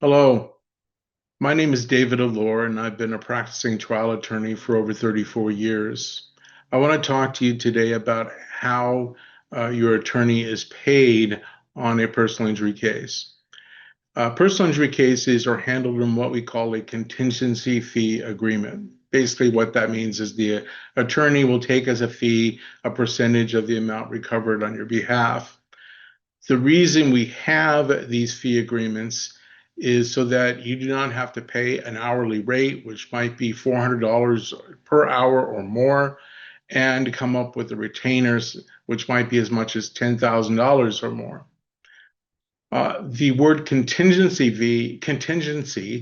Hello, my name is David Allor, and I've been a practicing trial attorney for over 34 years. I want to talk to you today about how your attorney is paid on a personal injury case. Personal injury cases are handled in what we call a contingency fee agreement. Basically, what that means is the attorney will take as a fee a percentage of the amount recovered on your behalf. The reason we have these fee agreements is so that you do not have to pay an hourly rate, which might be $400 per hour or more, and come up with the retainers, which might be as much as $10,000 or more. The word contingency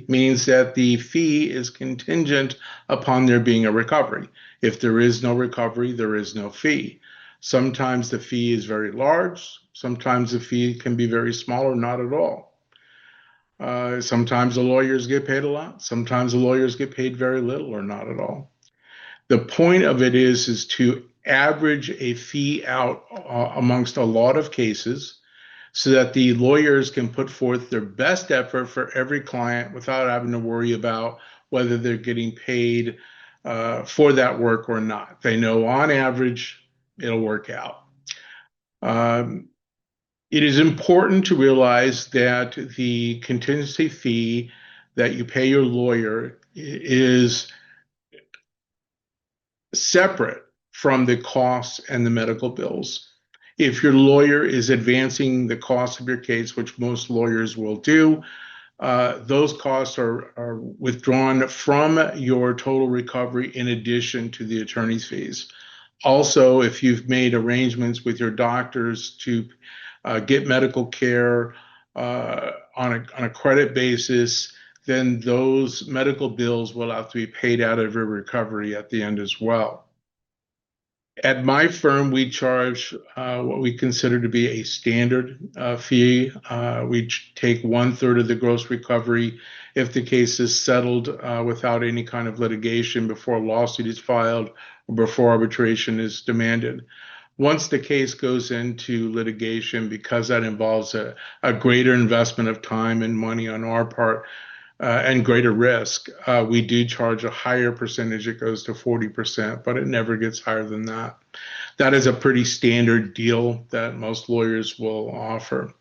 means that the fee is contingent upon there being a recovery. If there is no recovery, there is no fee. Sometimes the fee is very large. Sometimes the fee can be very small or not at all. Sometimes the lawyers get paid a lot. Sometimes the lawyers get paid very little or not at all. The point of it is to average a fee out amongst a lot of cases so that the lawyers can put forth their best effort for every client without having to worry about whether they're getting paid for that work or not. They know on average it'll work out. Um, it is important to realize that the contingency fee that you pay your lawyer is separate from the costs and the medical bills. If your lawyer is advancing the cost of your case, which most lawyers will do, those costs are withdrawn from your total recovery in addition to the attorney's fees. Also, if you've made arrangements with your doctors to get medical care on a credit basis, then those medical bills will have to be paid out of your recovery at the end as well. At my firm, we charge what we consider to be a standard fee. We take 1/3 of the gross recovery if the case is settled without any kind of litigation before a lawsuit is filed or before arbitration is demanded. Once the case goes into litigation, because that involves a greater investment of time and money on our part, and greater risk, we do charge a higher percentage. It goes to 40%, but it never gets higher than that. That is a pretty standard deal that most lawyers will offer.